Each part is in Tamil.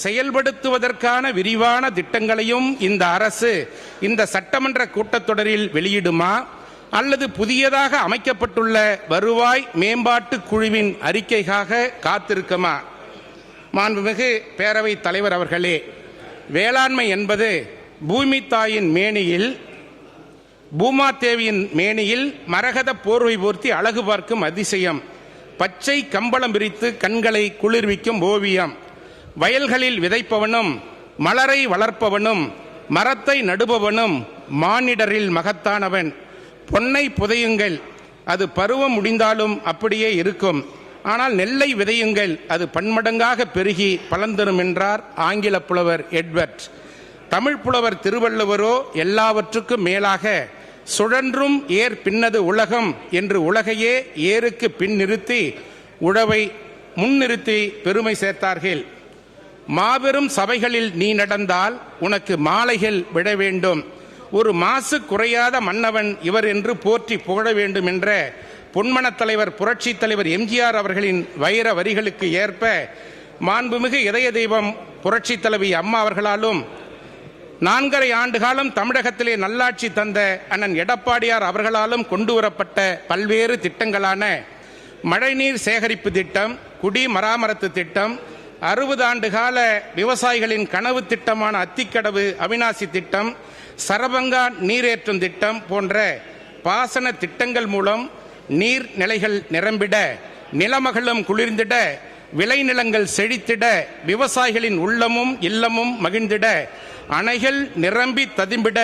செயல்படுத்துவதற்கான விரிவான திட்டங்களையும் இந்த அரசு இந்த சட்டமன்ற கூட்டத்தொடரில் வெளியிடுமா அல்லது புதியதாக அமைக்கப்பட்டுள்ள வருவாய் மேம்பாட்டு குழுவின் அறிக்கைக்காக காத்திருக்குமா? மாண்புமிகு பேரவைத் தலைவர் அவர்களே, வேளாண்மை என்பது பூமி தாயின் மேனியில் பூமாதேவியின் மேனியில் மரகத போர்வை போர்த்தி அழகு பார்க்கும் அதிசயம், பச்சை கம்பளம் விரித்து கண்களை குளிர்விக்கும் ஓவியம். வயல்களில் விதைப்பவனும் மலரை வளர்ப்பவனும் மரத்தை நடுபவனும் மானிடரில் மகத்தானவன். பொன்னை புதையுங்கள், அது பருவம் முடிந்தாலும் அப்படியே இருக்கும். ஆனால் நெல்லை விதையுங்கள், அது பன்மடங்காக பெருகி பலன் தரும் என்றார் ஆங்கில புலவர் எட்வர்ட். தமிழ் புலவர் திருவள்ளுவரோ எல்லாவற்றுக்கும் மேலாக சுழன்றும் ஏர் பின்னது உலகம் என்று உலகையே ஏருக்கு பின் நிறுத்தி உழவை முன்னிறுத்தி பெருமை சேர்த்தார்கள். மாபெரும் சபைகளில் நீ நடந்தால் உனக்கு மாலைகள் விட வேண்டும், ஒரு மாசு குறையாத மன்னவன் இவர் என்று போற்றி புகழ வேண்டும் என்ற பொன்மனத் தலைவர் புரட்சி தலைவர் எம்ஜிஆர் அவர்களின் வைர வரிகளுக்கு ஏற்ப மாண்புமிகு இதய தெய்வம் புரட்சி தலைவி அம்மா அவர்களாலும் 4.5 ஆண்டு காலம் தமிழகத்திலே நல்லாட்சி தந்த அண்ணன் எடப்பாடியார் அவர்களாலும் கொண்டு வரப்பட்ட பல்வேறு திட்டங்களான மழைநீர் சேகரிப்பு திட்டம், குடிமராமத்து திட்டம், 60 ஆண்டு கால விவசாயிகளின் கனவு திட்டமான அத்திக்கடவு அவிநாசி திட்டம், சரபங்கா நீரேற்றும் திட்டம் போன்ற பாசன திட்டங்கள் மூலம் நீர்நிலைகள் நிரம்பிட, நிலமகளும் குளிர்ந்திட, விளைநிலங்கள் செழித்திட, விவசாயிகளின் உள்ளமும் இல்லமும் மகிழ்ந்திட, அணைகள் நிரம்பி ததும்பிட,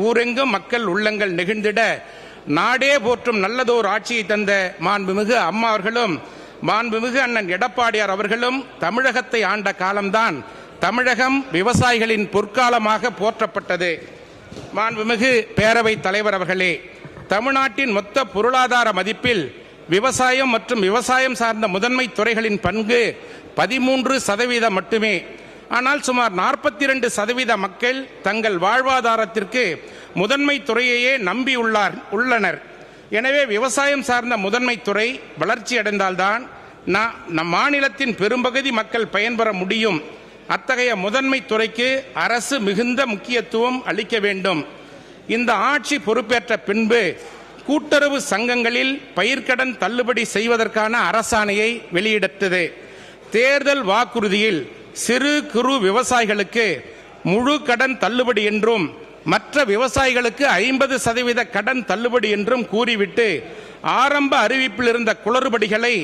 ஊரெங்கும் மக்கள் உள்ளங்கள் நெகிழ்ந்திட, நாடே போற்றும் நல்லதோர் ஆட்சியை தந்த மாண்புமிகு அம்மா அவர்களும் மாண்புமிகு அண்ணன் எடப்பாடியார் அவர்களும் தமிழகத்தை ஆண்ட காலம்தான் தமிழகம் விவசாயிகளின் பொற்காலமாக போற்றப்பட்டது. மாண்புமிகு பேரவைத் தலைவர் அவர்களே, தமிழ்நாட்டின் மொத்த பொருளாதார மதிப்பில் விவசாயம் மற்றும் விவசாயம் சார்ந்த முதன்மை துறைகளின் பங்கு 13% மட்டுமே. ஆனால் சுமார் 42% மக்கள் தங்கள் வாழ்வாதாரத்திற்கு முதன்மை துறையையே நம்பி உள்ளனர். எனவே விவசாயம் சார்ந்த முதன்மை துறை வளர்ச்சி அடைந்தால்தான் நம் மாநிலத்தின் பெரும்பகுதி மக்கள் பயன்பெற முடியும். அத்தகைய முதன்மை துறைக்கு அரசு மிகுந்த முக்கியத்துவம் அளிக்க வேண்டும். இந்த ஆட்சி பொறுப்பேற்ற பின்பு கூட்டுறவு சங்கங்களில் பயிர்க்கடன் தள்ளுபடி செய்வதற்கான அரசாணையை வெளியிட்டது. தேர்தல் வாக்குறுதியில் சிறு குறு விவசாயிகளுக்கு முழு கடன் தள்ளுபடி என்றும் மற்ற விவசாயிகளுக்கு 50% கடன் தள்ளுபடி என்றும் கூறிவிட்டு ஆரம்ப அறிவிப்பில் இருந்த குளறுபடிகளை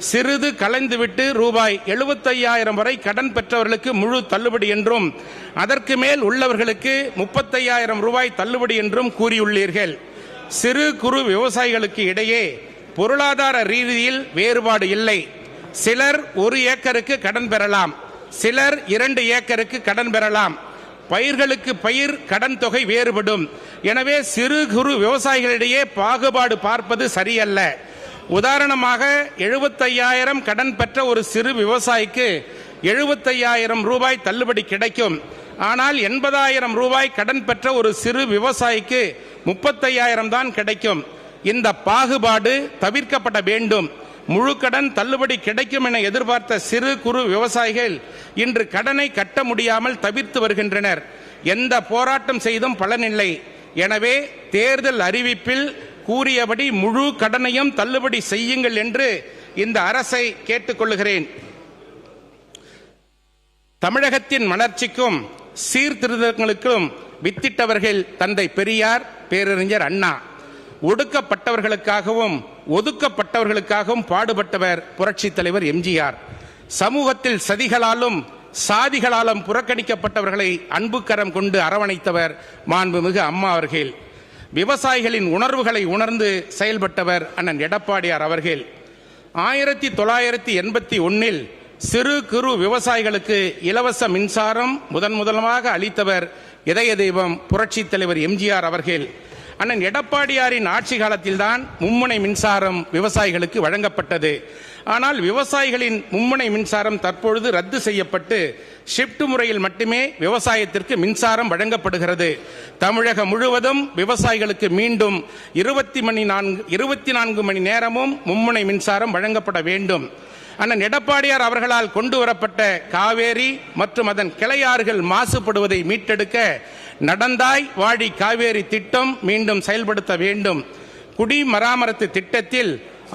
சிறிது கலைந்துவிட்டு ரூபாய் 75,000 வரை கடன் பெற்றவர்களுக்கு முழு தள்ளுபடி என்றும் அதற்கு மேல் உள்ளவர்களுக்கு 35,000 ரூபாய் தள்ளுபடி என்றும் கூறியுள்ளீர்கள். சிறு குறு விவசாயிகளுக்கு இடையே பொருளாதார ரீதியில் வேறுபாடு இல்லை. சிலர் 1 ஏக்கருக்கு கடன் பெறலாம், சிலர் 2 ஏக்கருக்கு கடன் பெறலாம். பயிர்களுக்கு பயிர் கடன் தொகை வேறுபடும். எனவே சிறு குறு விவசாயிகளிடையே பாகுபாடு பார்ப்பது சரியல்ல. உதாரணமாக 75,000 கடன் பெற்ற ஒரு சிறு விவசாயிக்கு 75,000 ரூபாய் தள்ளுபடி கிடைக்கும். ஆனால் 80,000 ரூபாய் கடன் பெற்ற ஒரு சிறு விவசாயிக்கு 35,000 தான் கிடைக்கும். இந்த பாகுபாடு தவிர்க்கப்பட வேண்டும். முழு கடன் தள்ளுபடி கிடைக்கும் என எதிர்பார்த்த சிறு குறு விவசாயிகள் இன்று கடனை கட்ட முடியாமல் தவிர்த்து வருகின்றனர். எந்த போராட்டம் செய்தும் பலனில்லை. எனவே தேர்தல் அறிவிப்பில் கூறியபடி முழு கடனையும் தள்ளுபடி செய்யுங்கள் என்று இந்த அரசை கேட்டுக்கொள்கிறேன். தமிழகத்தின் வளர்ச்சிக்கும் சீர்திருத்தங்களுக்கும் வித்திட்டவர்கள் தந்தை பெரியார், பேரறிஞர் அண்ணா. ஒடுக்கப்பட்டவர்களுக்காகவும் ஒதுக்கப்பட்டவர்களுக்காகவும் பாடுபட்டவர் புரட்சி தலைவர் எம்ஜிஆர். சமூகத்தில் சதிகளாலும் சாதிகளாலும் புறக்கணிக்கப்பட்டவர்களை அன்புக்கரம் கொண்டு அரவணைத்தவர் மாண்புமிகு அம்மா அவர்கள். விவசாயிகளின் உணர்வுகளை உணர்ந்து செயல்பட்டவர் அண்ணன் எடப்பாடியார் அவர்கள். 1981 சிறு குறு விவசாயிகளுக்கு இலவச மின்சாரம் முதன்முதலாக அளித்தவர் இதய தெய்வம் புரட்சி தலைவர் எம்ஜிஆர் அவர்கள். அண்ணன் எடப்பாடியாரின் ஆட்சி காலத்தில்தான் மும்முனை மின்சாரம் விவசாயிகளுக்கு வழங்கப்பட்டது. ஆனால் விவசாயிகளின் மும்முனை மின்சாரம் தற்பொழுது ரத்து செய்யப்பட்டு ஷிப்ட் முறையில் மட்டுமே விவசாயத்திற்கு மின்சாரம் வழங்கப்படுகிறது. தமிழகம் முழுவதும் விவசாயிகளுக்கு மீண்டும் 24 மணி நேரமும் மும்முனை மின்சாரம் வழங்கப்பட வேண்டும். அண்ணன் எடப்பாடியார் அவர்களால் கொண்டு வரப்பட்ட காவேரி மற்றும் அதன் கிளையாறுகள் மாசுபடுவதை மீட்டெடுக்க நடந்தாய் வாழி காவேரி திட்டம் மீண்டும் செயல்படுத்த வேண்டும். குடிமராமத்து திட்டத்தில்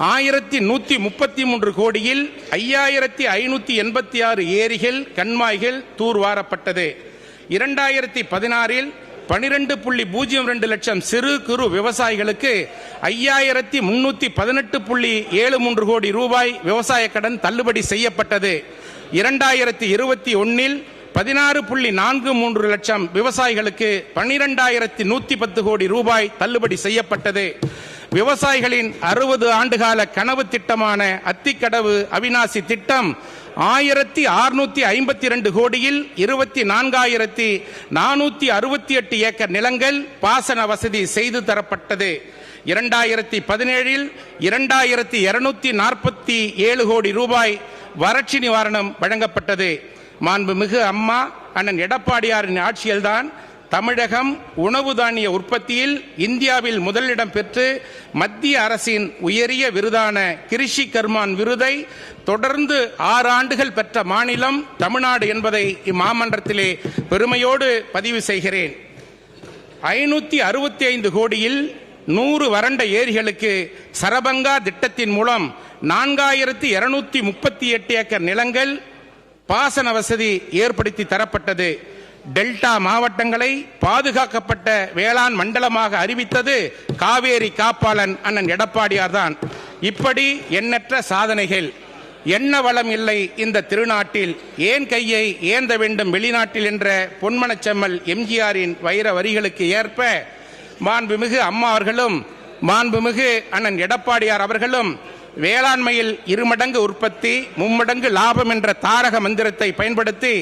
1133 கோடியில் 5586 ஏரிகள் கண்மாய்கள் தூர்வாரப்பட்டது. 2016 12.02 லட்சம் சிறு குறு விவசாயிகளுக்கு 5318.73 கோடி ரூபாய் விவசாய கடன் தள்ளுபடி செய்யப்பட்டது. 2021 16.43 லட்சம் விவசாயிகளுக்கு 12,110 கோடி ரூபாய் தள்ளுபடி செய்யப்பட்டது. விவசாயிகளின் 60 ஆண்டுகால கனவு திட்டமான அத்திக்கடவு அவிநாசி திட்டம் 1652 கோடியில் 24,468 ஏக்கர் நிலங்கள் பாசன வசதி செய்து தரப்பட்டது. 2017 2,247 கோடி ரூபாய் வறட்சி நிவாரணம் வழங்கப்பட்டது. மாண்புமிகு அம்மா அண்ணன் எடப்பாடியாரின் ஆட்சியில்தான் தமிழகம் உணவு தானிய உற்பத்தியில் இந்தியாவில் முதலிடம் பெற்று மத்திய அரசின் உயரிய விருதான கிருஷி கர்மான் விருதை தொடர்ந்து 6 ஆண்டுகள் பெற்ற மாநிலம் தமிழ்நாடு என்பதை இம்மாமன்றத்திலே பெருமையோடு பதிவு செய்கிறேன். 565 கோடியில் 100 வறண்ட ஏரிகளுக்கு சரபங்கா திட்டத்தின் மூலம் 4,238 ஏக்கர் நிலங்கள் பாசன வசதி ஏற்படுத்தி தரப்பட்டது. டெல்டா மாவட்டங்களை பாதுகாக்கப்பட்ட வேளாண் மண்டலமாக அறிவித்தது காவேரி காப்பாளன் அண்ணன் எடப்பாடியார் தான். இப்படி எண்ணற்ற சாதனைகள். எண்ண வளம் இல்லை இந்த திருநாட்டில், ஏன் கையை ஏந்த வேண்டும் வெளிநாட்டில் என்ற பொன்மனச்செம்மல் எம்ஜிஆரின் வைர வரிகளுக்கு ஏற்ப மாண்புமிகு அம்மா அவர்களும் மாண்புமிகு அண்ணன் எடப்பாடியார் அவர்களும் வேளாண்மையில் 2 மடங்கு உற்பத்தி 3 மடங்கு லாபம் என்ற தாரக மந்திரத்தை பயன்படுத்தி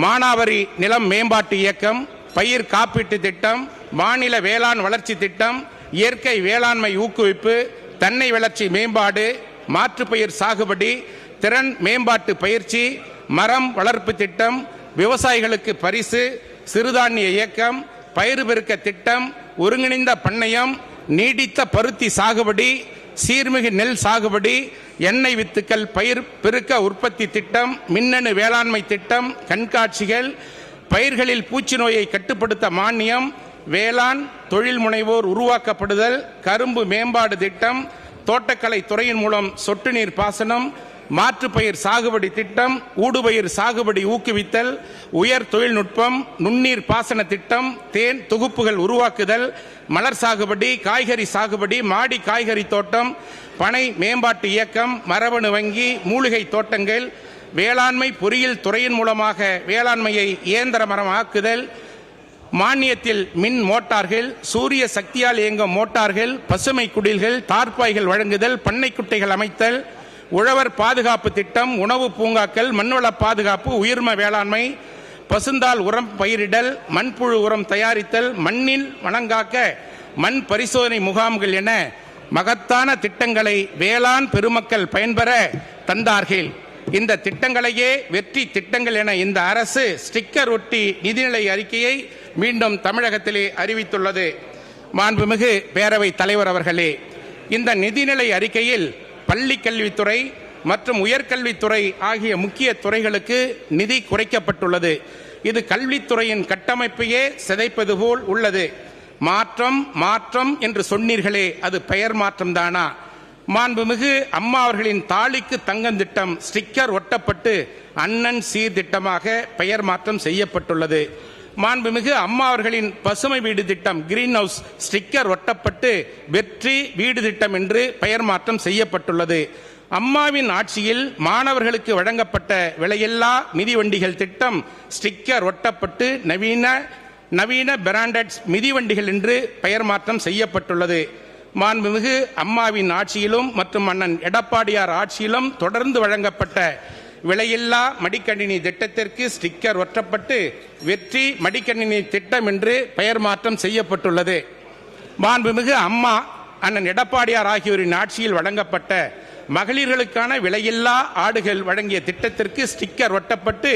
மானாவாரி நிலம் மேம்பாட்டு இயக்கம், பயிர் காப்பீட்டு திட்டம், மாநில வேளாண் வளர்ச்சி திட்டம், இயற்கை வேளாண்மை ஊக்குவிப்பு, தென்னை வளர்ச்சி மேம்பாடு, மாற்றுப்பயிர் சாகுபடி, திறன் மேம்பாட்டு பயிற்சி, மரம் வளர்ப்பு திட்டம், விவசாயிகளுக்கு பரிசு, சிறுதானிய இயக்கம், பயிர் பெருக்க திட்டம், ஒருங்கிணைந்த பண்ணையம், நீடித்த பருத்தி சாகுபடி, சீர்மிகு நெல் சாகுபடி, எண்ணெய் வித்துக்கள் பயிர் பெருக்க உற்பத்தி திட்டம், மின்னணு வேளாண்மை திட்டம், கண்காட்சிகள், பயிர்களில் பூச்சி நோயை கட்டுப்படுத்த மானியம், வேளாண் தொழில் முனைவோர் உருவாக்கப்படுதல், கரும்பு மேம்பாடு திட்டம், தோட்டக்கலை துறையின் மூலம் சொட்டு நீர் பாசனம், மாற்றுப்பயிர் சாகுபடி திட்டம், ஊடுபயிர் சாகுபடி ஊக்குவித்தல், உயர் தொழில்நுட்பம், நுண்ணீர் பாசன திட்டம், தேன் தொகுப்புகள் உருவாக்குதல், மலர் சாகுபடி, காய்கறி சாகுபடி, மாடி காய்கறி தோட்டம், பனை மேம்பாட்டு இயக்கம், மரபணு வங்கி, மூலிகை தோட்டங்கள், வேளாண்மை பொறியியல் துறையின் மூலமாக வேளாண்மையை இயந்திரமயமாக்குதல், மானியத்தில் மின் மோட்டார்கள், சூரிய சக்தியால் இயங்கும் மோட்டார்கள், பசுமை குடில்கள், தார்ப்பாய்கள் வழங்குதல், பண்ணை குட்டைகள் அமைத்தல், உழவர் பாதுகாப்பு திட்டம், உணவு பூங்காக்கள், மண்வள பாதுகாப்பு, உயிர்ம வேளாண்மை, பசுந்தால் உரம் பயிரிடல், மண்புழு உரம் தயாரித்தல், மண்ணில் வளங்காக்க மண் பரிசோதனை முகாம்கள் என மகத்தான திட்டங்களை வேளாண் பெருமக்கள் பயன்பெற தந்தார்கள். இந்த திட்டங்களையே வெற்றி திட்டங்கள் என இந்த அரசு ஸ்டிக்கர் ஒட்டி நிதிநிலை அறிக்கையை மீண்டும் தமிழகத்திலே அறிவித்துள்ளது. மாண்புமிகு பேரவைத் தலைவர் அவர்களே, இந்த நிதிநிலை அறிக்கையில் பள்ளி கல்வித்துறை மற்றும் உயர்கல்வித்துறை ஆகிய முக்கிய துறைகளுக்கு நிதி குறைக்கப்பட்டுள்ளது. இது கல்வித்துறையின் கட்டமைப்பையே சிதைப்பது போல் உள்ளது. மாற்றம் மாற்றம் என்று சொன்னீர்களே, அது பெயர் மாற்றம் தானா? மாண்புமிகு அம்மா அவர்களின் தாலிக்கு தங்கம் திட்டம் ஸ்டிக்கர் ஒட்டப்பட்டு அண்ணன் சீர்திட்டமாக பெயர் மாற்றம் செய்யப்பட்டுள்ளது. மாண்புமிகு அம்மா அவர்களின் பசுமை வீடு திட்டம் கிரீன் ஹவுஸ் ஸ்டிக்கர் ஒட்டப்பட்டு வெற்றி வீடு திட்டம் என்று பெயர் மாற்றம் செய்யப்பட்டுள்ளது. அம்மாவின் ஆட்சியில் மாணவர்களுக்கு வழங்கப்பட்ட விலையில்லா மிதிவண்டிகள் திட்டம் ஸ்டிக்கர் ஒட்டப்பட்டு நவீன பிராண்டட் மிதிவண்டிகள் என்று பெயர் மாற்றம் செய்யப்பட்டுள்ளது. மாண்புமிகு அம்மாவின் ஆட்சியிலும் மற்றும் அண்ணன் எடப்பாடியார் ஆட்சியிலும் தொடர்ந்து வழங்கப்பட்ட விலையில்லா மடிக்கணினி திட்டத்திற்கு ஸ்டிக்கர் ஒட்டப்பட்டு வெற்றி மடிக்கணினி திட்டம் என்று பெயர் மாற்றம் செய்யப்பட்டுள்ளது. மாண்புமிகு அம்மா அண்ணன் எடப்பாடியார் ஆகியோரின் ஆட்சியில் வழங்கப்பட்ட மகளிர்களுக்கான விலையில்லா ஆடுகள் வழங்கிய திட்டத்திற்கு ஸ்டிக்கர் ஒட்டப்பட்டு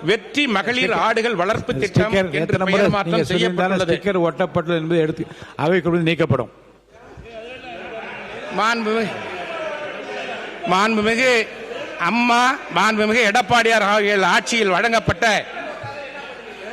வெற்றி மகளிர் ஆடுகள் வளர்ப்பு திட்டம் என்று பெயர் மாற்றம் செய்யப்பட்டுள்ளது. ஸ்டிக்கர் ஒட்டப்பட்டது என்பது எடுத்து அவைக்குள் நீக்கப்படும். மாண்புமிகு அம்மா மாண்புமிகு எடப்பாடியார் அவர்கள் ஆட்சியில் வழங்கப்பட்ட